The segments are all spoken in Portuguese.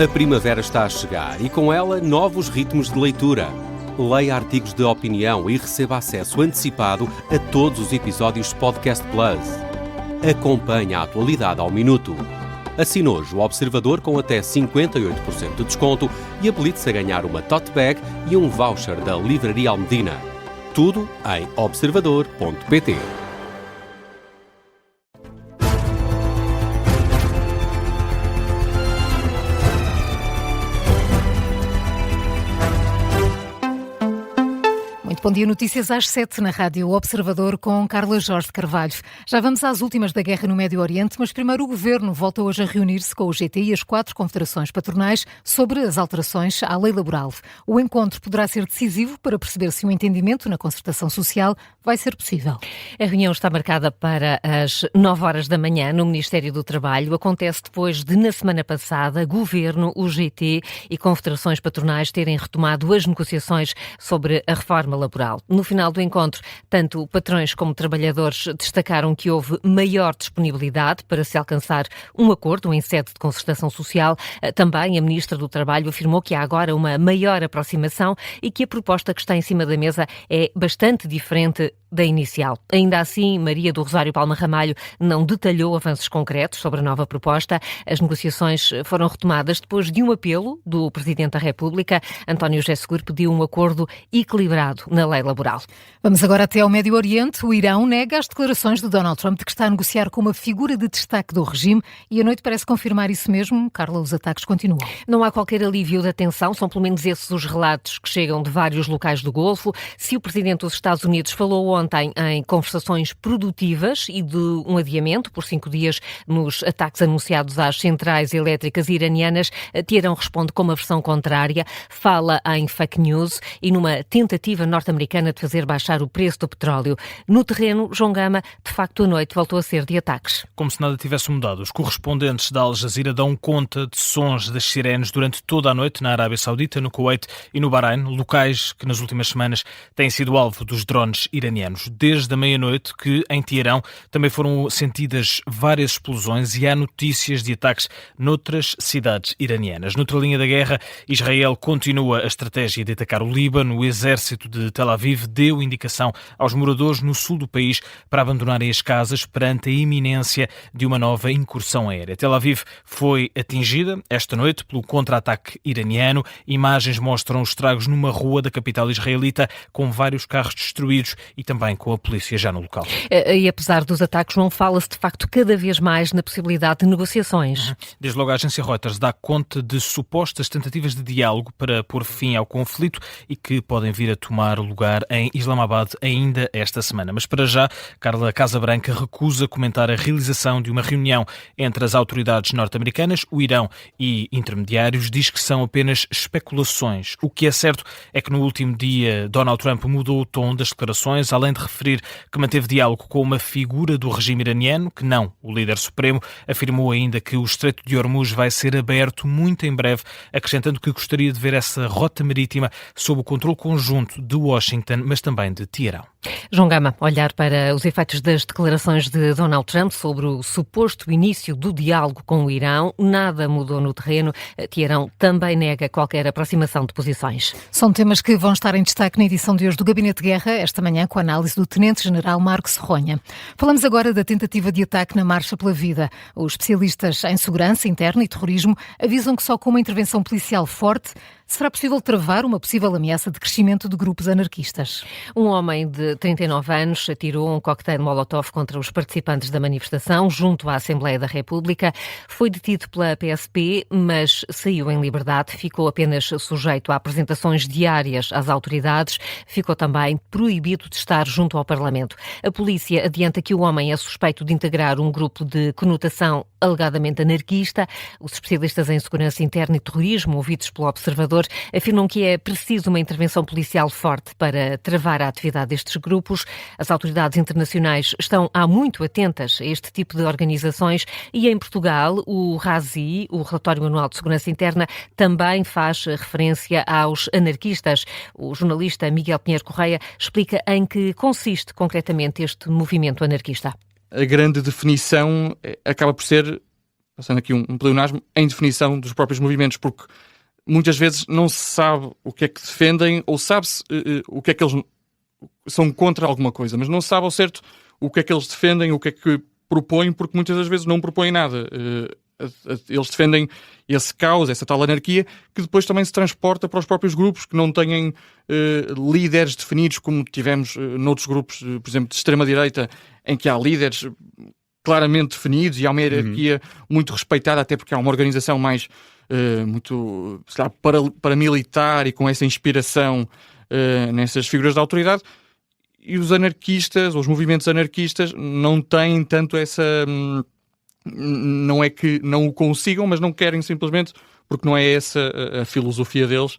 A primavera está a chegar e com ela novos ritmos de leitura. Leia artigos de opinião e receba acesso antecipado a todos os episódios Podcast Plus. Acompanhe a atualidade ao minuto. Assine hoje o Observador com até 58% de desconto e habilite-se a ganhar uma tote bag e um voucher da Livraria Almedina. Tudo em observador.pt. Bom dia, notícias às 7 na Rádio Observador com Carla Jorge Carvalho. Já vamos às últimas da guerra no Médio Oriente, mas primeiro o Governo volta hoje a reunir-se com o GT e as 4 confederações patronais sobre as alterações à lei laboral. O encontro poderá ser decisivo para perceber se um entendimento na concertação social vai ser possível. A reunião está marcada para as 9 horas da manhã no Ministério do Trabalho. Acontece depois de, na semana passada, Governo, o GT e confederações patronais terem retomado as negociações sobre a reforma laboral. No final do encontro, tanto patrões como trabalhadores destacaram que houve maior disponibilidade para se alcançar um acordo em sede de concertação social. Também a Ministra do Trabalho afirmou que há agora uma maior aproximação e que a proposta que está em cima da mesa é bastante diferente da inicial. Ainda assim, Maria do Rosário Palma Ramalho não detalhou avanços concretos sobre a nova proposta. As negociações foram retomadas depois de um apelo do Presidente da República. António José Seguro pediu um acordo equilibrado na lei laboral. Vamos agora até ao Médio Oriente. O Irão nega as declarações de Donald Trump de que está a negociar com uma figura de destaque do regime e a noite parece confirmar isso mesmo. Carla, os ataques continuam. Não há qualquer alívio da tensão, são pelo menos esses os relatos que chegam de vários locais do Golfo. Se o Presidente dos Estados Unidos falou ontem em conversações produtivas e de um adiamento por 5 dias nos ataques anunciados às centrais elétricas iranianas, Teherão responde com uma versão contrária, fala em fake news e numa tentativa norte-americana de fazer baixar o preço do petróleo. No terreno, João Gama, de facto a noite voltou a ser de ataques. Como se nada tivesse mudado, os correspondentes da Al Jazeera dão conta de sons das sirenes durante toda a noite na Arábia Saudita, no Kuwait e no Bahrein, locais que nas últimas semanas têm sido alvo dos drones iranianos. Desde a meia-noite que, em Teherão, também foram sentidas várias explosões e há notícias de ataques noutras cidades iranianas. Noutra linha da guerra, Israel continua a estratégia de atacar o Líbano. O exército de Tel Aviv deu indicação aos moradores no sul do país para abandonarem as casas perante a iminência de uma nova incursão aérea. Tel Aviv foi atingida esta noite pelo contra-ataque iraniano. Imagens mostram os estragos numa rua da capital israelita com vários carros destruídos e também com a polícia já no local. E apesar dos ataques, não fala-se de facto cada vez mais na possibilidade de negociações. Desde logo a agência Reuters dá conta de supostas tentativas de diálogo para pôr fim ao conflito e que podem vir a tomar lugar em Islamabad ainda esta semana. Mas para já, Carla, a Casa Branca recusa comentar a realização de uma reunião entre as autoridades norte-americanas, o Irão e intermediários, diz que são apenas especulações. O que é certo é que no último dia Donald Trump mudou o tom das declarações, além de referir que manteve diálogo com uma figura do regime iraniano, que não o líder supremo, afirmou ainda que o Estreito de Hormuz vai ser aberto muito em breve, acrescentando que gostaria de ver essa rota marítima sob o controle conjunto de Washington, mas também de Teherão. João Gama, olhar para os efeitos das declarações de Donald Trump sobre o suposto início do diálogo com o Irão, nada mudou no terreno. Teherão também nega qualquer aproximação de posições. São temas que vão estar em destaque na edição de hoje do Gabinete de Guerra, esta manhã com a análise do Tenente-General Marco Serronha. Falamos agora da tentativa de ataque na Marcha pela Vida. Os especialistas em segurança interna e terrorismo avisam que só com uma intervenção policial forte será possível travar uma possível ameaça de crescimento de grupos anarquistas. Um homem de 39 anos atirou um coquetel Molotov contra os participantes da manifestação junto à Assembleia da República. Foi detido pela PSP, mas saiu em liberdade. Ficou apenas sujeito a apresentações diárias às autoridades. Ficou também proibido de estar junto ao Parlamento. A polícia adianta que o homem é suspeito de integrar um grupo de conotação alegadamente anarquista. Os especialistas em segurança interna e terrorismo, ouvidos pelo Observador, afirmam que é preciso uma intervenção policial forte para travar a atividade destes grupos. As autoridades internacionais estão há muito atentas a este tipo de organizações e em Portugal o RASI, o Relatório Anual de Segurança Interna, também faz referência aos anarquistas. O jornalista Miguel Pinheiro Correia explica em que consiste concretamente este movimento anarquista. A grande definição acaba por ser passando aqui um pleonasmo, em definição dos próprios movimentos, porque muitas vezes não se sabe o que é que defendem, ou sabe-se o que é que eles são contra alguma coisa, mas não se sabe ao certo o que é que eles defendem, o que é que propõem, porque muitas das vezes não propõem nada. Eles defendem esse caos, essa tal anarquia, que depois também se transporta para os próprios grupos, que não têm líderes definidos, como tivemos noutros grupos, por exemplo, de extrema-direita, em que há líderes claramente definidos e há uma hierarquia muito respeitada, até porque há uma organização mais muito, sei lá, paramilitar e com essa inspiração nessas figuras de autoridade. E os anarquistas, ou os movimentos anarquistas, não têm tanto essa... Não é que não o consigam, mas não querem simplesmente, porque não é essa a filosofia deles.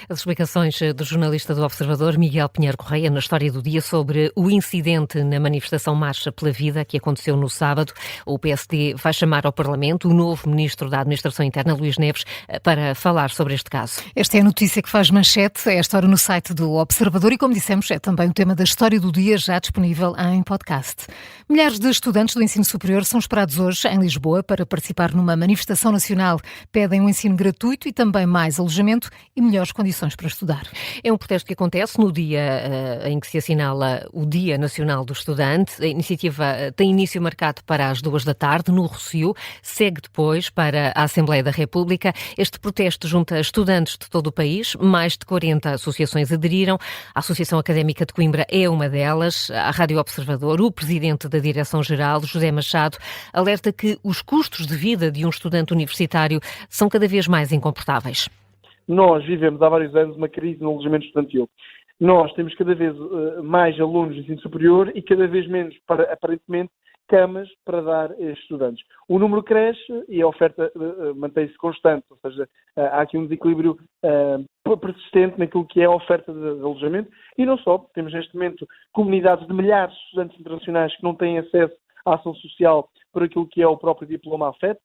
As explicações do jornalista do Observador, Miguel Pinheiro Correia, na História do Dia, sobre o incidente na manifestação Marcha pela Vida, que aconteceu no sábado. O PSD vai chamar ao Parlamento o novo Ministro da Administração Interna, Luís Neves, para falar sobre este caso. Esta é a notícia que faz manchete, é a história no site do Observador e, como dissemos, é também o tema da História do Dia, já disponível em podcast. Milhares de estudantes do ensino superior são esperados hoje em Lisboa para participar numa manifestação nacional. Pedem um ensino gratuito e também mais alojamento e melhores condições para estudar. É um protesto que acontece no dia em que se assinala o Dia Nacional do Estudante. A iniciativa tem início marcado para as 14h, no Rossio, segue depois para a Assembleia da República. Este protesto junta estudantes de todo o país, mais de 40 associações aderiram. A Associação Académica de Coimbra é uma delas. A Rádio Observador, o presidente da Direção-Geral, José Machado, alerta que os custos de vida de um estudante universitário são cada vez mais incomportáveis. Nós vivemos há vários anos uma crise no alojamento estudantil. Nós temos cada vez mais alunos de ensino superior e cada vez menos, aparentemente, camas para dar a estudantes. O número cresce e a oferta mantém-se constante, ou seja, há aqui um desequilíbrio persistente naquilo que é a oferta de alojamento e não só, temos neste momento comunidades de milhares de estudantes internacionais que não têm acesso à ação social por aquilo que é o próprio diploma AFET.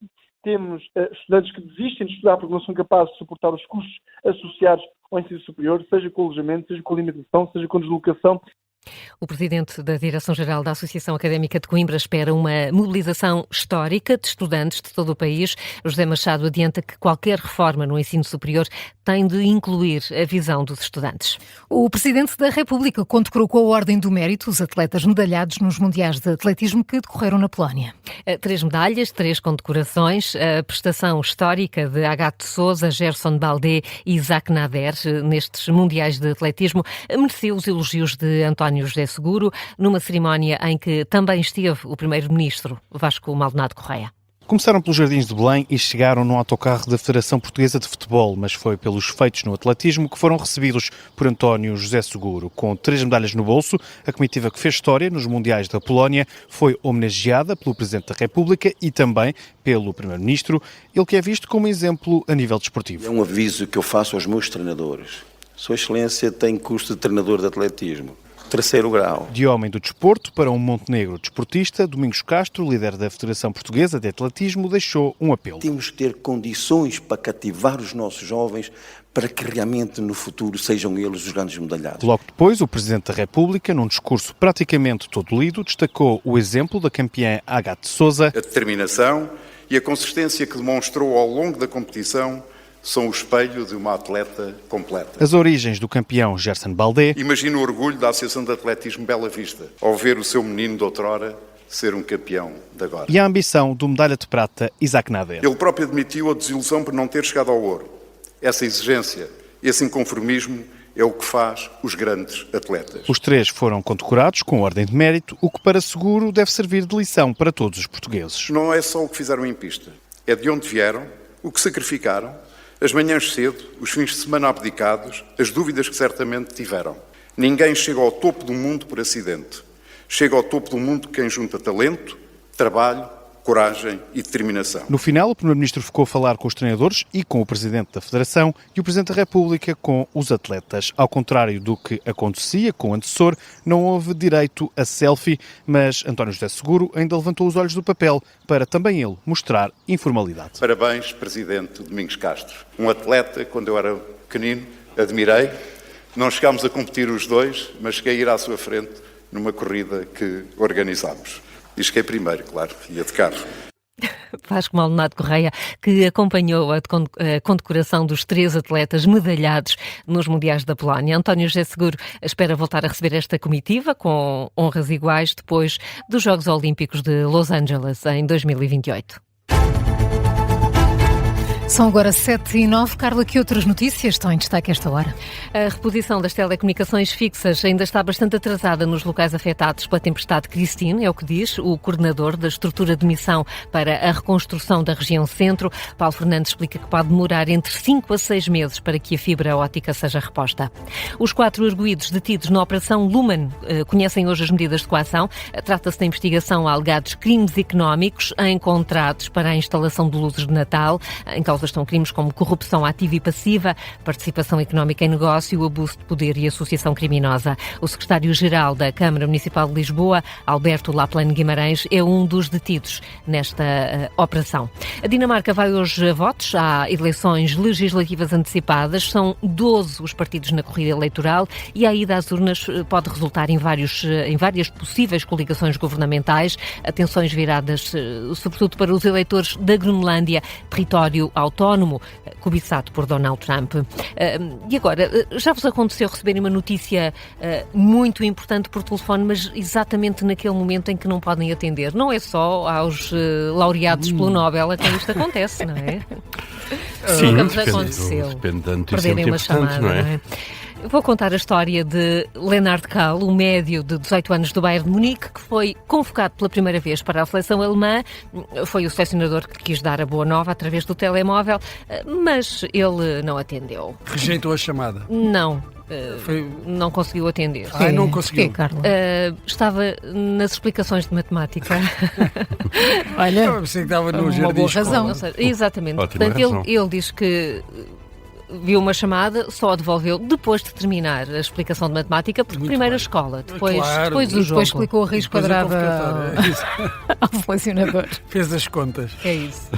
Temos estudantes que desistem de estudar porque não são capazes de suportar os custos associados ao ensino superior, seja com alojamento, seja com alimentação, seja com deslocação. O presidente da Direção-Geral da Associação Académica de Coimbra espera uma mobilização histórica de estudantes de todo o país. José Machado adianta que qualquer reforma no ensino superior tem de incluir a visão dos estudantes. O Presidente da República condecorou com a Ordem do Mérito os atletas medalhados nos Mundiais de Atletismo que decorreram na Polónia. 3 medalhas, 3 condecorações, a prestação histórica de Agato Sousa, Gerson Baldé e Isaac Nader nestes Mundiais de Atletismo mereceu os elogios de António José Seguro, numa cerimónia em que também esteve o Primeiro-Ministro Vasco Maldonado Correia. Começaram pelos Jardins de Belém e chegaram num autocarro da Federação Portuguesa de Futebol, mas foi pelos feitos no atletismo que foram recebidos por António José Seguro. Com 3 medalhas no bolso, a comitiva que fez história nos Mundiais da Polónia foi homenageada pelo Presidente da República e também pelo Primeiro-Ministro, ele que é visto como exemplo a nível desportivo. É um aviso que eu faço aos meus treinadores. Sua Excelência tem curso de treinador de atletismo. 3º grau. De homem do desporto para um montenegro desportista, Domingos Castro, líder da Federação Portuguesa de Atletismo, deixou um apelo. Temos que ter condições para cativar os nossos jovens para que realmente no futuro sejam eles os grandes medalhados. Logo depois, o Presidente da República, num discurso praticamente todo lido, destacou o exemplo da campeã Agato Sousa. A determinação e a consistência que demonstrou ao longo da competição são o espelho de uma atleta completa. As origens do campeão Gerson Baldé. Imagino o orgulho da Associação de Atletismo Bela Vista ao ver o seu menino de outrora ser um campeão de agora. E a ambição do medalha de prata Isaac Nader. Ele próprio admitiu a desilusão por não ter chegado ao ouro. Essa exigência, esse inconformismo é o que faz os grandes atletas. Os 3 foram condecorados com ordem de mérito, o que para Seguro deve servir de lição para todos os portugueses. Não é só o que fizeram em pista, é de onde vieram, o que sacrificaram, as manhãs cedo, os fins de semana abdicados, as dúvidas que certamente tiveram. Ninguém chega ao topo do mundo por acidente. Chega ao topo do mundo quem junta talento, trabalho, coragem e determinação. No final, o Primeiro-Ministro ficou a falar com os treinadores e com o Presidente da Federação e o Presidente da República com os atletas. Ao contrário do que acontecia com o antecessor, não houve direito a selfie, mas António José Seguro ainda levantou os olhos do papel para também ele mostrar informalidade. Parabéns, Presidente Domingos Castro. Um atleta, quando eu era pequenino, admirei. Não chegámos a competir os 2, mas cheguei a ir à sua frente numa corrida que organizámos. E cheguei primeiro, claro, ia de carro. Vasco Maldonado Correia, que acompanhou a condecoração dos 3 atletas medalhados nos Mundiais da Polónia. António José Seguro espera voltar a receber esta comitiva com honras iguais depois dos Jogos Olímpicos de Los Angeles em 2028. São agora 7h09. Carla, que outras notícias estão em destaque esta hora? A reposição das telecomunicações fixas ainda está bastante atrasada nos locais afetados pela tempestade Christine, é o que diz o coordenador da estrutura de missão para a reconstrução da região centro. Paulo Fernandes explica que pode demorar entre 5 a 6 meses para que a fibra óptica seja reposta. Os 4 arguidos detidos na Operação Lumen conhecem hoje as medidas de coação. Trata-se da investigação a alegados crimes económicos encontrados para a instalação de luzes de Natal. Em causa estão crimes como corrupção ativa e passiva, participação económica em negócio, abuso de poder e associação criminosa. O secretário-geral da Câmara Municipal de Lisboa, Alberto Laplane Guimarães, é um dos detidos nesta operação. A Dinamarca vai hoje a votos. Há eleições legislativas antecipadas. São 12 os partidos na corrida eleitoral e a ida às urnas pode resultar em várias possíveis coligações governamentais. Atenções viradas, sobretudo, para os eleitores da Groenlândia, território autónomo, cobiçado por Donald Trump. E agora, já vos aconteceu receberem uma notícia muito importante por telefone, mas exatamente naquele momento em que não podem atender? Não é só aos laureados pelo Nobel a quem isto acontece, não é? Sim, nunca vos aconteceu. Depende da notícia Perderem uma importante, chamada, não é? não é? Vou contar a história de Lennart Kahl, um médio de 18 anos do Bayern de Munique, que foi convocado pela primeira vez para a seleção alemã. Foi o selecionador que quis dar a boa nova através do telemóvel, mas ele não atendeu. Rejeitou a chamada? Não. Não conseguiu atender. Não conseguiu. Porquê, Carla? Estava nas explicações de matemática. Olha, Eu pensei que estava no uma jardim boa escola. razão. Ou seja, exatamente. Ótima Portanto, razão. ele diz que viu uma chamada, só a devolveu depois de terminar a explicação de matemática, porque Muito primeiro bem. a escola, depois Claro. o e jogo. depois explicou a raiz Depois a quadrada convocatória. Isso. ao selecionador. Fez as contas. É isso.